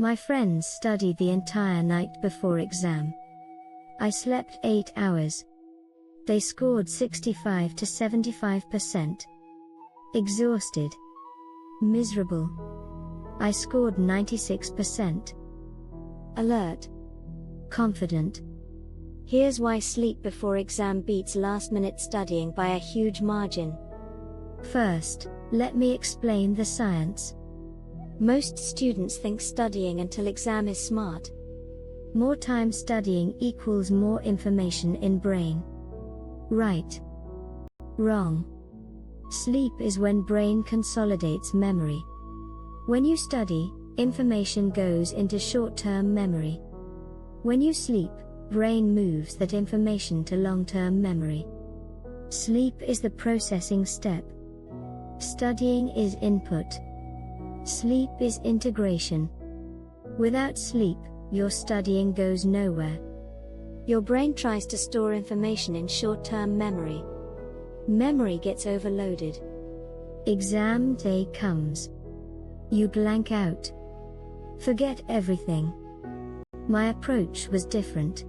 My friends studied the entire night before exam. I slept 8 hours. They scored 65 to 75%. Exhausted. Miserable. I scored 96%. Alert. Confident. Here's why sleep before exam beats last-minute studying by a huge margin. First, let me explain the science. Most students think studying until exam is smart. More time studying equals more information in brain. Right. Wrong. Sleep is when brain consolidates memory. When you study, information goes into short-term memory. When you sleep, brain moves that information to long-term memory. Sleep is the processing step. Studying is input. Sleep is integration. Without sleep, your studying goes nowhere. Your brain tries to store information in short-term memory. Memory gets overloaded. Exam day comes. You blank out. Forget everything. My approach was different.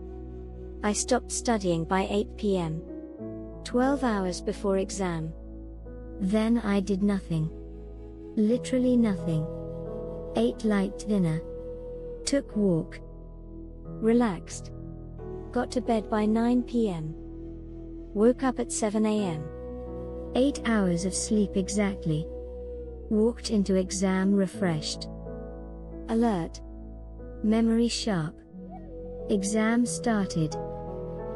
I stopped studying by 8 p.m. 12 hours before exam. Then I did nothing. Literally nothing. Ate light dinner. Took walk. Relaxed. Got to bed by 9 p.m. Woke up at 7 a.m. 8 hours of sleep exactly. Walked into exam refreshed. Alert. Memory sharp. Exam started.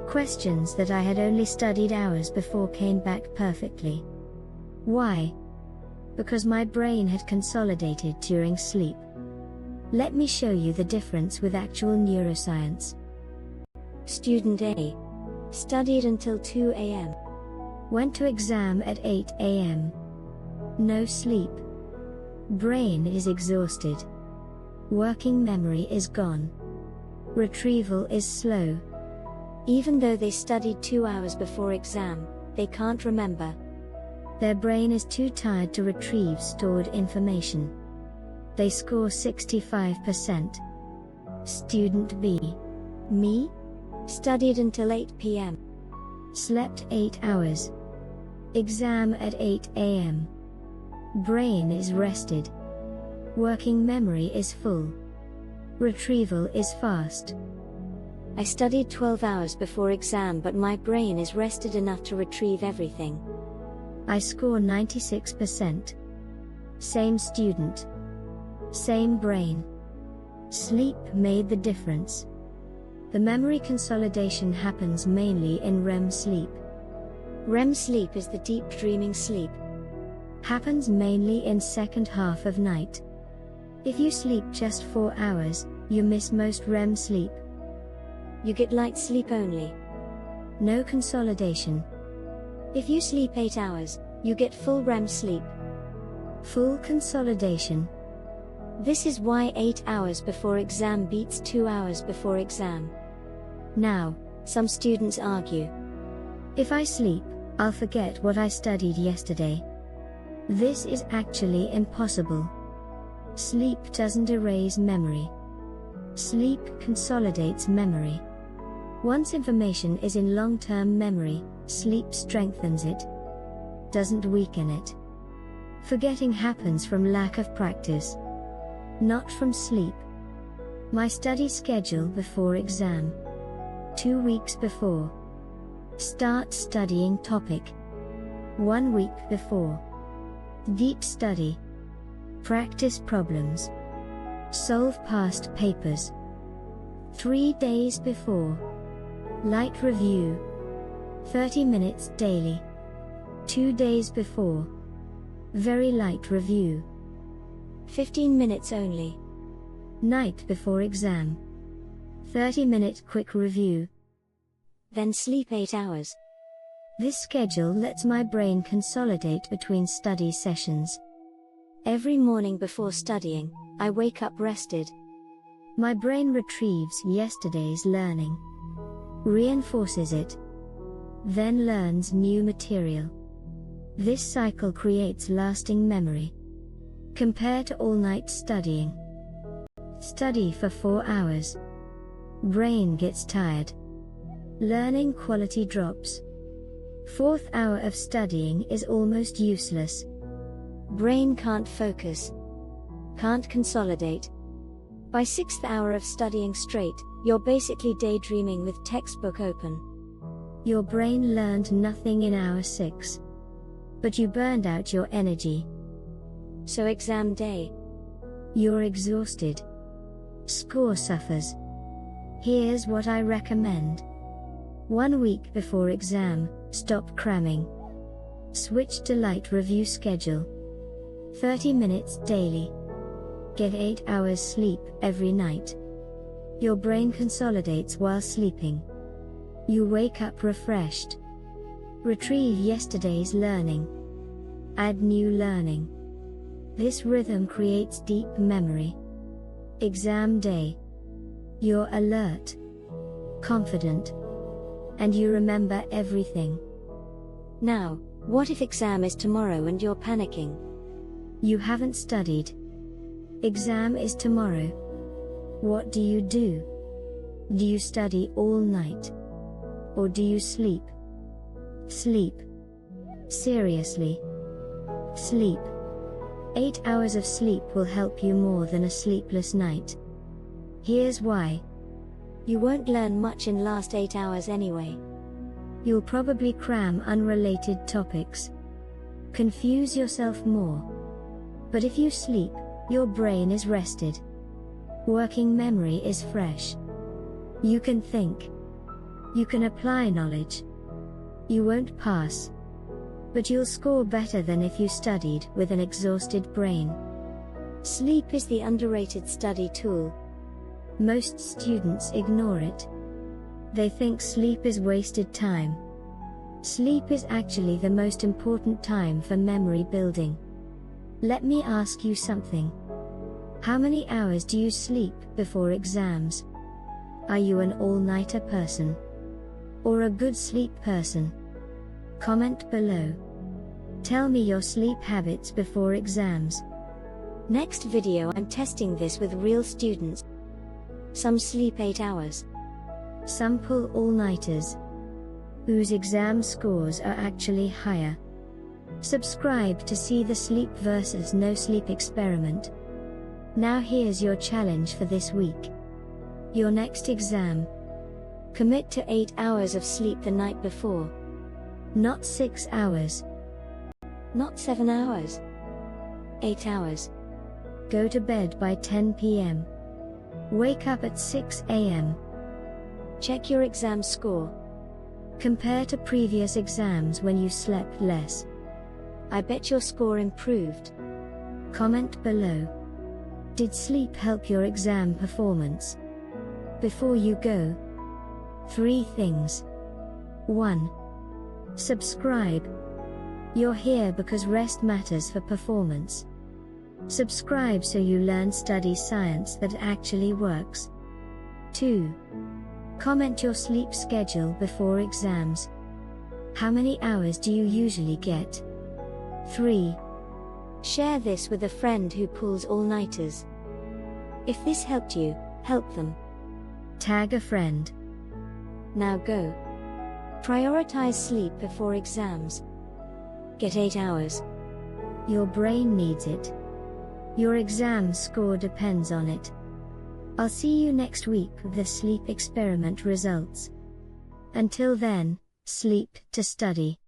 Questions that I had only studied hours before came back perfectly. Why? Because my brain had consolidated during sleep. Let me show you the difference with actual neuroscience. Student A. Studied until 2 a.m. Went to exam at 8 a.m. No sleep. Brain is exhausted. Working memory is gone. Retrieval is slow. Even though they studied 2 hours before exam, they can't remember. Their brain is too tired to retrieve stored information. They score 65%. Student B. Me? Studied until 8 p.m. Slept 8 hours. Exam at 8 a.m. Brain is rested. Working memory is full. Retrieval is fast. I studied 12 hours before exam, but my brain is rested enough to retrieve everything. I score 96%. Same student. Same brain. Sleep made the difference. The memory consolidation happens mainly in REM sleep. REM sleep is the deep dreaming sleep. Happens mainly in second half of night. If you sleep just 4 hours, you miss most REM sleep. You get light sleep only. No consolidation. If you sleep 8 hours, you get full REM sleep. Full consolidation. This is why 8 hours before exam beats 2 hours before exam. Now, some students argue. If I sleep, I'll forget what I studied yesterday. This is actually impossible. Sleep doesn't erase memory. Sleep consolidates memory. Once information is in long-term memory, sleep strengthens it. Doesn't weaken it. Forgetting happens from lack of practice. Not from sleep. My study schedule before exam. 2 weeks before. Start studying topic. 1 week before. Deep study. Practice problems. Solve past papers. 3 days before. Light review. 30 minutes daily. 2 days before. Very light review. 15 minutes only. Night before exam. 30-minute quick review. Then sleep 8 hours. This schedule lets my brain consolidate between study sessions. Every morning before studying, I wake up rested. My brain retrieves yesterday's learning. Reinforces it. Then learns new material. This cycle creates lasting memory. Compare to all-night studying. Study for 4 hours. Brain gets tired. Learning quality drops. 4th hour of studying is almost useless. Brain can't focus. Can't consolidate. By 6th hour of studying straight, you're basically daydreaming with textbook open. Your brain learned nothing in hour 6. But you burned out your energy. So exam day. You're exhausted. Score suffers. Here's what I recommend. 1 week before exam, stop cramming. Switch to light review schedule. 30 minutes daily. Get 8 hours sleep every night. Your brain consolidates while sleeping. You wake up refreshed. Retrieve yesterday's learning. Add new learning. This rhythm creates deep memory. Exam day. You're alert, confident, and you remember everything. Now, what if exam is tomorrow and you're panicking? You haven't studied. Exam is tomorrow. What do? Do you study all night? Or do you sleep? Sleep. Seriously. Sleep. 8 hours of sleep will help you more than a sleepless night. Here's why. You won't learn much in last 8 hours anyway. You'll probably cram unrelated topics. Confuse yourself more. But if you sleep, your brain is rested. Working memory is fresh. You can think. You can apply knowledge. You won't pass. But you'll score better than if you studied with an exhausted brain. Sleep is the underrated study tool. Most students ignore it. They think sleep is wasted time. Sleep is actually the most important time for memory building. Let me ask you something. How many hours do you sleep before exams? Are you an all-nighter person? Or a good sleep person? Comment below. Tell me your sleep habits before exams. Next video I'm testing this with real students. Some sleep 8 hours. Some pull all-nighters. Whose exam scores are actually higher. Subscribe to see the sleep versus no sleep experiment. Now here's your challenge for this week. Your next exam. Commit to 8 hours of sleep the night before. Not 6 hours. Not 7 hours. 8 hours. Go to bed by 10 p.m. Wake up at 6 a.m. Check your exam score. Compare to previous exams when you slept less. I bet your score improved. Comment below. Did sleep help your exam performance? Before you go, 3 things. 1. Subscribe. You're here because rest matters for performance. Subscribe so you learn study science that actually works. 2. Comment your sleep schedule before exams. How many hours do you usually get? 3. Share this with a friend who pulls all-nighters. If this helped you, help them. Tag a friend. Now go. Prioritize sleep before exams. Get 8 hours. Your brain needs it. Your exam score depends on it. I'll see you next week with the sleep experiment results. Until then, sleep to study.